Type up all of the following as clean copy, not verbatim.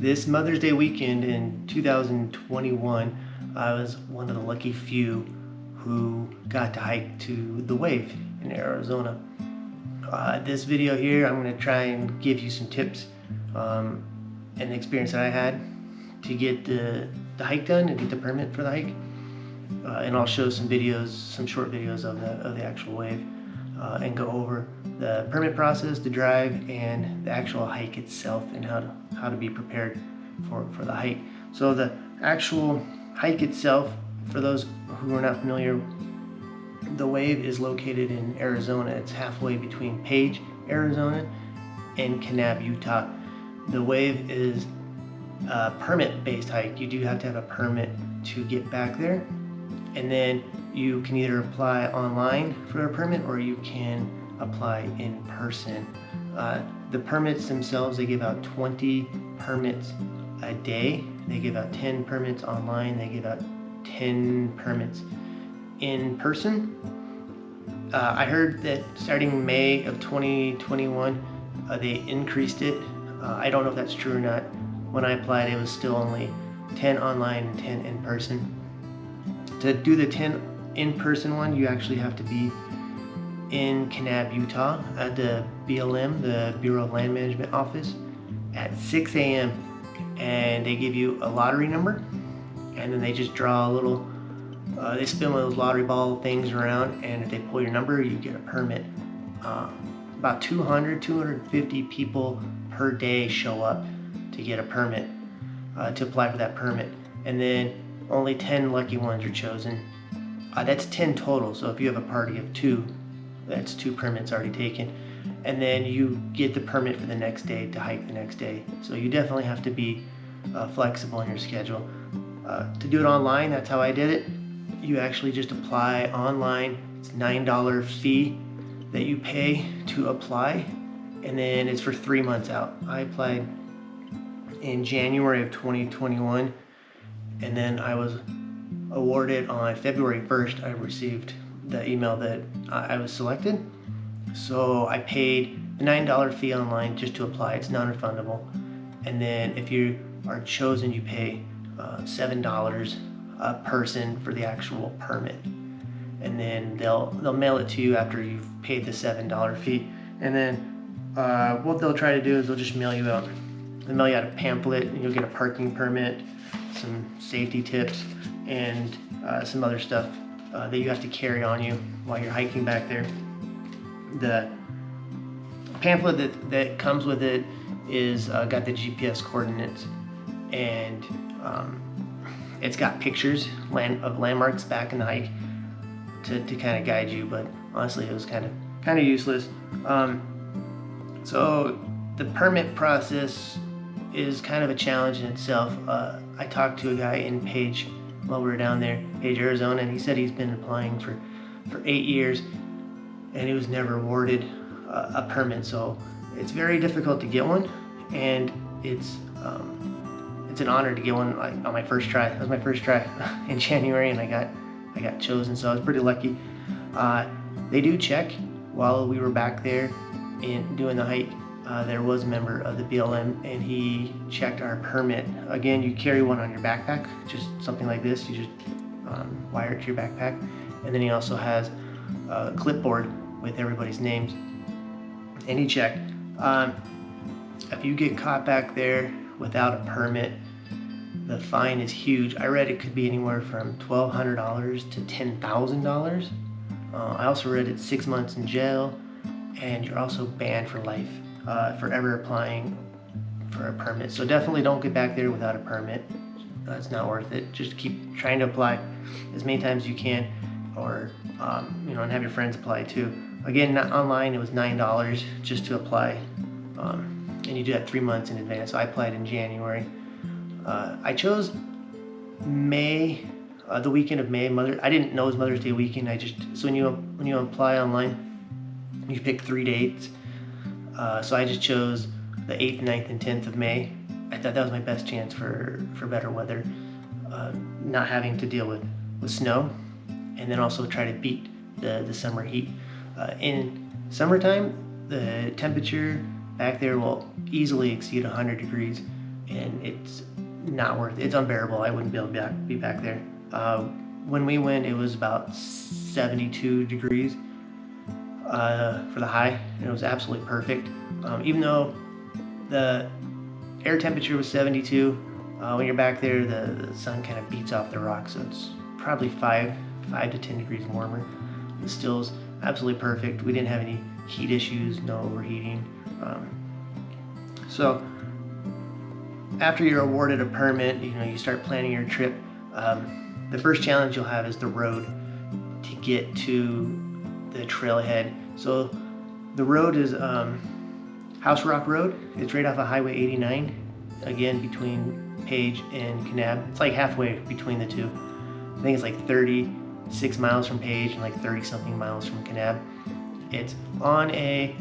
This Mother's Day weekend in 2021, I was one of the lucky few who got to hike to the Wave in Arizona. This video here, I'm going to try and give you some tips and the experience that I had to get the hike done and get the permit for the hike. And I'll show some videos, some short videos of the actual Wave, and go over the permit process, the drive, and the actual hike itself, and how to be prepared for the hike. So the actual hike itself, for those who are not familiar, the Wave is located in Arizona. It's halfway between Page, Arizona, and Kanab, Utah. The Wave is a permit-based hike. You do have to have a permit to get back there, and then you can either apply online for a permit or you can apply in person. The permits themselves, they give out 20 permits a day. They give out 10 permits online. They give out 10 permits in person. I heard that starting May of 2021, they increased it. I don't know if that's true or not. When I applied, it was still only 10 online and 10 in person. To do the 10 in-person one, you actually have to be in Kanab, Utah at the BLM, the Bureau of Land Management office, at 6 a.m. and they give you a lottery number, and then they just draw a little, they spin one of those lottery ball things around, and if they pull your number, you get a permit. About 250 people per day show up to get a permit, to apply for that permit, and then only 10 lucky ones are chosen. That's 10 total, so if you have a party of 2, that's 2 permits already taken. And then you get the permit for the next day to hike the next day. So you definitely have to be flexible in your schedule. To do it online, that's how I did it. You actually just apply online. It's $9 fee that you pay to apply, and then it's for 3 months out. I applied in January of 2021, and then I was awarded on February 1st. I received the email that I was selected. So I paid the $9 fee online just to apply. It's non-refundable. And then if you are chosen, you pay $7 a person for the actual permit. And then they'll mail it to you after you've paid the $7 fee. And then what they'll try to do is they'll just mail you out. They'll mail you out a pamphlet, and you'll get a parking permit, some safety tips, and some other stuff that you have to carry on you while you're hiking back there. The pamphlet that comes with it is got the GPS coordinates, and it's got pictures of landmarks back in the hike to kind of guide you, but honestly it was kind of useless. So the permit process is kind of a challenge in itself. I talked to a guy in Page while we were down there, Page, Arizona, and he said he's been applying for 8 years and he was never awarded a permit. So it's very difficult to get one, and it's an honor to get one on my first try. That was my first try in January, and I got chosen, so I was pretty lucky. They do check while we were back there in doing the hike. There was a member of the BLM, and he checked our permit. Again, you carry one on your backpack, just something like this. You just wire it to your backpack, and then he also has a clipboard with everybody's names, and he checked. If you get caught back there without a permit, the fine is huge. I read it could be anywhere from $1,200 to $10,000. I also read it's 6 months in jail, and you're also banned for life for ever applying for a permit. So definitely don't get back there without a permit. It's not worth it. Just keep trying to apply as many times as you can, or and have your friends apply too. Again, not online, it was $9 just to apply, and you do that 3 months in advance. So I applied in January. I chose May, the weekend of May. I didn't know it was Mother's Day weekend. So when you apply online, you pick 3 dates. So I just chose the 8th, 9th, and 10th of May. I thought that was my best chance for better weather, not having to deal with snow, and then also try to beat the summer heat. In summertime, the temperature back there will easily exceed 100 degrees. and it's not worth it. It's unbearable. I wouldn't be able to be back there. When we went, it was about 72 degrees for the high, and it was absolutely perfect. Even though the air temperature was 72, when you're back there, the sun kind of beats off the rock, so it's probably 5 to 10 degrees warmer. It still is absolutely perfect. We didn't have any heat issues, no overheating. So after you're awarded a permit, you start planning your trip. The first challenge you'll have is the road to get to the trailhead. So the road is House Rock Road. It's right off of Highway 89, again between Page and Kanab. It's like halfway between the two. I think it's like 36 miles from Page and like 30 something miles from Kanab. It's on a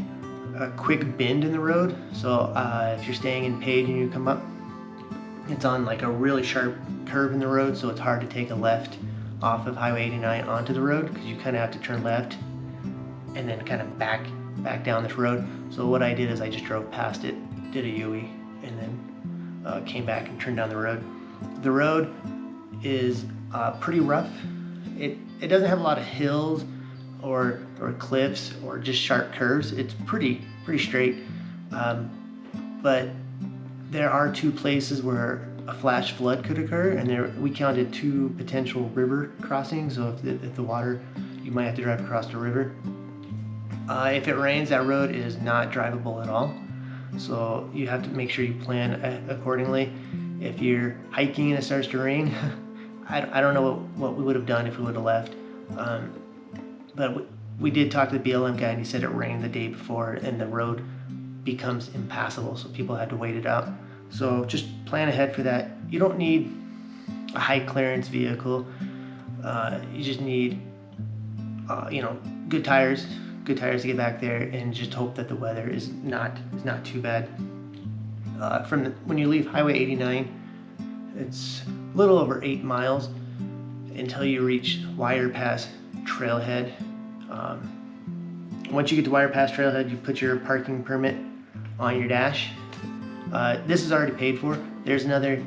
quick bend in the road. So if you're staying in Page and you come up, it's on like a really sharp curve in the road, so it's hard to take a left off of Highway 89 onto the road, because you kind of have to turn left and then kind of back down this road. So what I did is I just drove past it, did a U-turn, and then came back and turned down the road. The road is pretty rough. It doesn't have a lot of hills or cliffs or just sharp curves. It's pretty straight, but there are 2 places where a flash flood could occur, and we counted 2 potential river crossings. So if the water, you might have to drive across the river. If it rains, that road is not drivable at all. So you have to make sure you plan accordingly. If you're hiking and it starts to rain, I don't know what we would have done if we would have left. But we did talk to the BLM guy, and he said it rained the day before and the road becomes impassable, so people had to wait it out. So just plan ahead for that. You don't need a high clearance vehicle. You just need good tires to get back there, and just hope that the weather is not too bad. When you leave Highway 89, it's a little over 8 miles until you reach Wire Pass Trailhead. Once you get to Wire Pass Trailhead, you put your parking permit on your dash. This is already paid for. There's another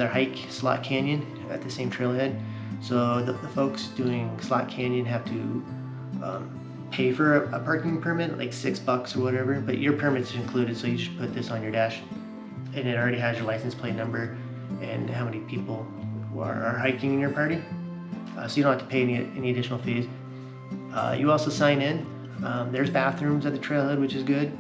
hike, Slot Canyon, at the same trailhead. So the folks doing Slot Canyon have to pay for a parking permit, like $6 or whatever, but your permit's included, so you just put this on your dash, and it already has your license plate number and how many people who are hiking in your party. So you don't have to pay any additional fees. You also sign in. There's bathrooms at the trailhead, which is good.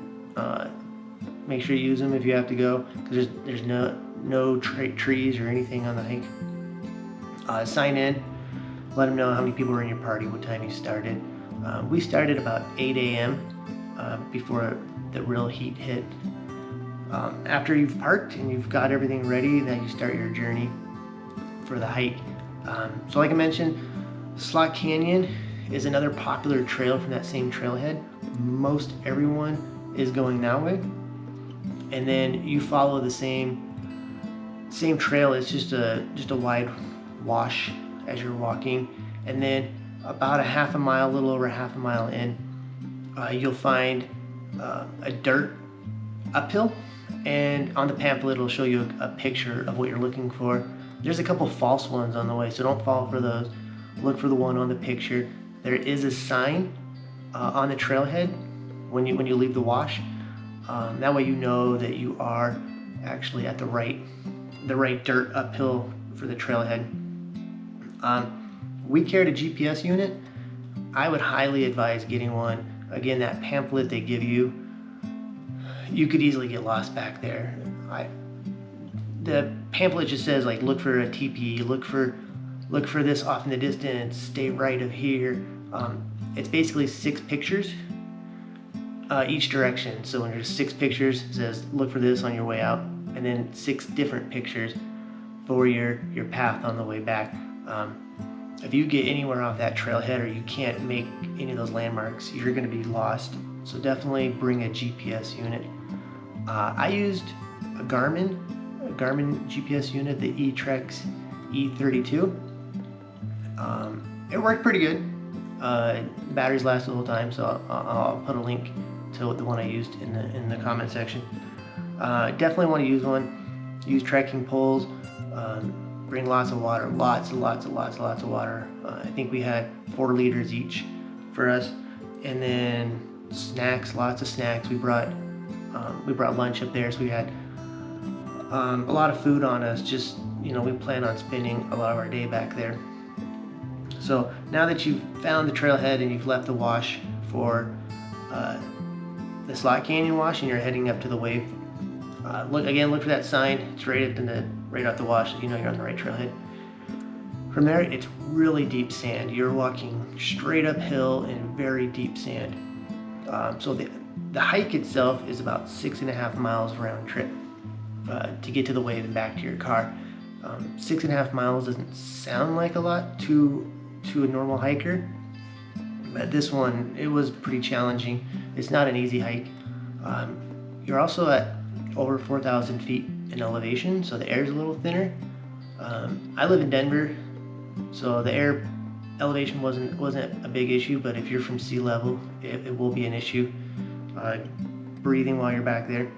Make sure you use them if you have to go, because there's no trees or anything on the hike. Sign in. Let them know how many people were in your party, what time you started. We started about 8 a.m. Before the real heat hit. After you've parked and you've got everything ready, then you start your journey for the hike. So like I mentioned, Slot Canyon is another popular trail from that same trailhead. Most everyone is going that way. And then you follow the same trail. It's just a wide wash as you're walking. And then about a little over half a mile in, you'll find a dirt uphill. And on the pamphlet, it'll show you a picture of what you're looking for. There's a couple false ones on the way, so don't fall for those. Look for the one on the picture. There is a sign on the trailhead when you leave the wash. That way you know that you are actually at the right dirt uphill for the trailhead. We carried a GPS unit. I would highly advise getting one. Again, that pamphlet they give you, you could easily get lost back there. The pamphlet just says, like, look for a teepee, look for this off in the distance, stay right of here. It's basically 6 pictures each direction. So when there's 6 pictures, it says look for this on your way out, and then 6 different pictures for your path on the way back. If you get anywhere off that trailhead or you can't make any of those landmarks, you're going to be lost. So definitely bring a GPS unit. I used a Garmin GPS unit, the eTrex E32. It worked pretty good. Batteries last the whole time, so I'll put a link to the one I used in the comment section. Definitely want to use one. use trekking poles, bring lots of water, lots of water. I think we had 4 liters each for us, and then snacks, lots of snacks. We brought lunch up there, so we had a lot of food on us. Just, you know, we plan on spending a lot of our day back there. So now that you've found the trailhead and you've left the wash for the Slot Canyon wash, and you're heading up to the wave, look for that sign. It's right off the wash, so you know you're on the right trailhead. From there, it's really deep sand. You're walking straight uphill in very deep sand. So the hike itself is about 6.5 miles round trip to get to the wave and back to your car. 6.5 miles doesn't sound like a lot to a normal hiker, but this one, it was pretty challenging. It's not an easy hike. You're also at over 4,000 feet in elevation, so the air is a little thinner. I live in Denver, so the air elevation wasn't a big issue, but if you're from sea level, it will be an issue breathing while you're back there.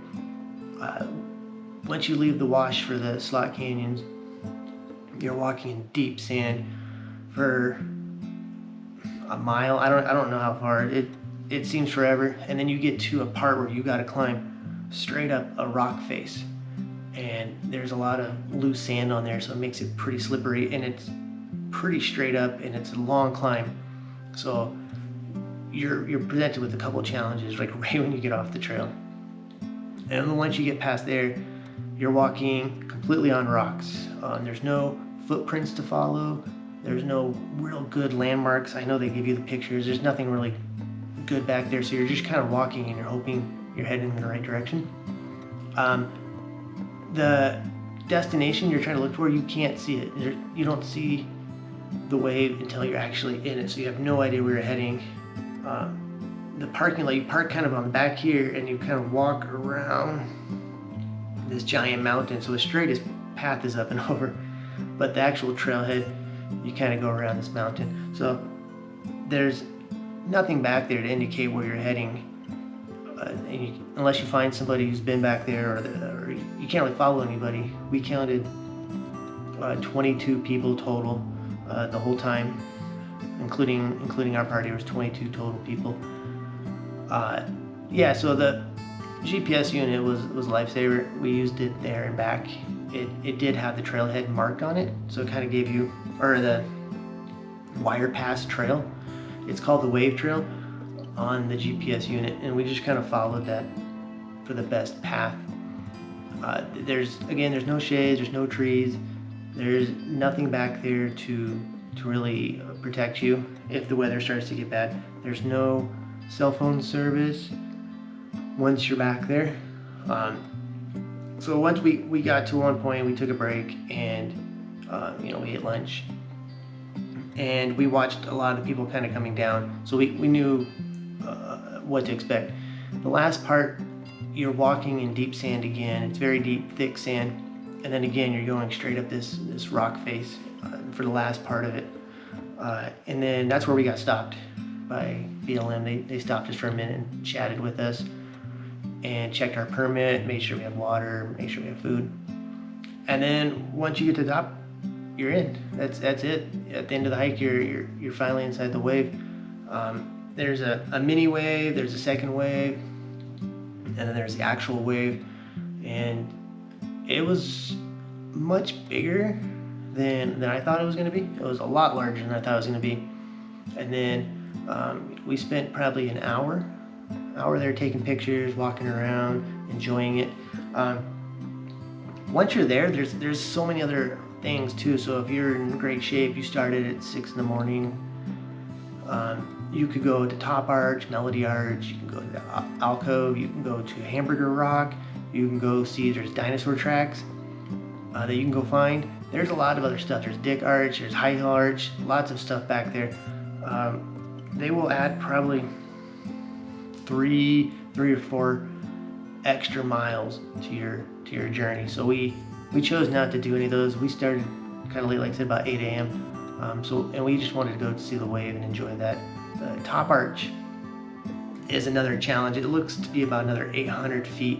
Once you leave the wash for the Slot Canyons, you're walking in deep sand for a mile. I don't know how far. It seems forever, and then you get to a part where you got to climb straight up a rock face, and there's a lot of loose sand on there, so it makes it pretty slippery, and it's pretty straight up, and it's a long climb. So you're presented with a couple of challenges like right when you get off the trail. And then once you get past there, you're walking completely on rocks. There's no footprints to follow. There's no real good landmarks. I know they give you the pictures. There's nothing really good back there, so you're just kind of walking and you're hoping you're heading in the right direction. The destination you're trying to look for, you can't see it. You don't see the wave until you're actually in it, so you have no idea where you're heading. The parking lot, you park kind of on the back here, and you kind of walk around this giant mountain, so the straightest path is up and over, but the actual trailhead, you kind of go around this mountain. So there's nothing back there to indicate where you're heading, unless you find somebody who's been back there, or you can't really follow anybody. We counted 22 people total the whole time, including our party. There was 22 total people. Yeah, so the GPS unit was a lifesaver. We used it there and back. It did have the trailhead marked on it, so it kind of gave you, or the wire pass trail. It's called the Wave Trail on the GPS unit, and we just kind of followed that for the best path. There's no shades, there's no trees, there's nothing back there to really protect you if the weather starts to get bad. There's no cell phone service once you're back there. So once we got to one point, we took a break, and we ate lunch, and we watched a lot of the people kind of coming down, so we knew what to expect. The last part, you're walking in deep sand again. It's very deep, thick sand, and then again you're going straight up this rock face for the last part of it, and then that's where we got stopped by BLM. They stopped us for a minute and chatted with us and checked our permit, made sure we had water, made sure we had food. And then once you get to the top, you're in. That's it. At the end of the hike, you're finally inside the wave. There's a mini wave, there's a second wave, and then there's the actual wave. And it was much bigger than I thought it was going to be. It was a lot larger than I thought it was going to be. And then we spent probably an hour there taking pictures, walking around, enjoying it. Once you're there, there's so many other things too. So if you're in great shape, you started at 6 in the morning, you could go to Top Arch, Melody Arch, you can go to the Alcove, you can go to Hamburger Rock, you can go see, there's dinosaur tracks that you can go find. There's a lot of other stuff. There's Dick Arch, there's High Arch, lots of stuff back there. They will add probably three or four extra miles to your journey. So we chose not to do any of those. We started kind of late, like I said, about 8 a.m. And we just wanted to go to see the wave and enjoy that. Top Arch is another challenge. It looks to be about another 800 feet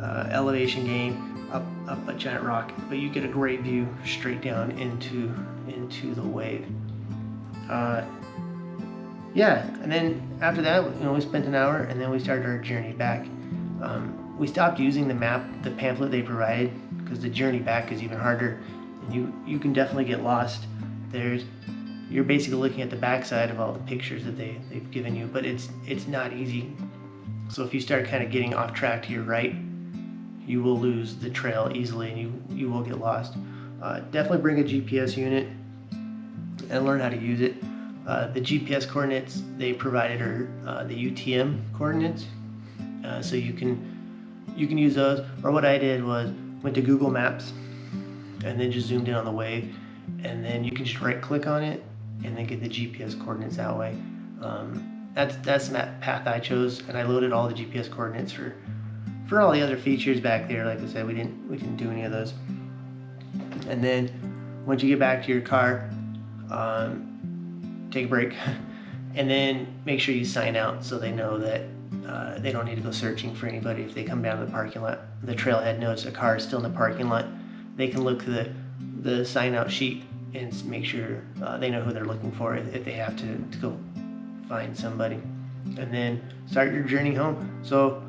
elevation gain. up a giant rock, but you get a great view straight down into the wave. Yeah, and then after that, we spent an hour, and then we started our journey back. We stopped using the pamphlet they provided, because the journey back is even harder, and you can definitely get lost. You're basically looking at the backside of all the pictures that they've given you, but it's not easy. So if you start kind of getting off track to your right, you will lose the trail easily, and you will get lost. Definitely bring a GPS unit and learn how to use it. The GPS coordinates they provided are the UTM coordinates, so you can use those. Or what I did was went to Google Maps and then just zoomed in on the wave, and then you can just right click on it and then get the GPS coordinates that way. That's that path I chose, and I loaded all the GPS coordinates for all the other features back there. Like I said, we didn't do any of those. And then once you get back to your car, take a break, and then make sure you sign out so they know that they don't need to go searching for anybody. If they come down to the parking lot, the trailhead knows a car is still in the parking lot, they can look to the sign out sheet and make sure they know who they're looking for if they have to go find somebody. And then start your journey home. So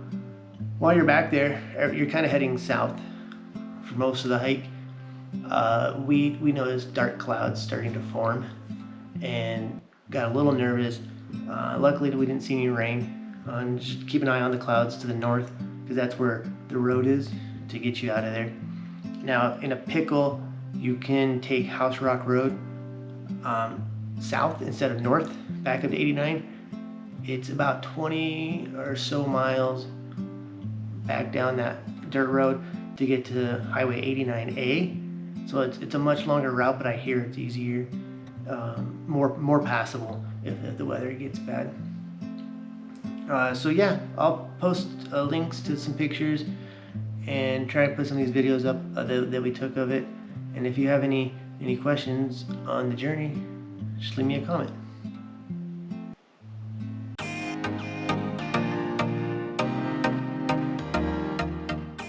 while you're back there, you're kind of heading south for most of the hike. We noticed dark clouds starting to form and got a little nervous. Luckily we didn't see any rain. Just keep an eye on the clouds to the north, because that's where the road is to get you out of there. Now in a pickle, you can take House Rock Road south instead of north, back up to 89. It's about 20 or so miles back down that dirt road to get to Highway 89A. So it's a much longer route, but I hear it's easier, more passable if the weather gets bad. So yeah, I'll post links to some pictures and try to put some of these videos up that we took of it. And if you have any questions on the journey, just leave me a comment.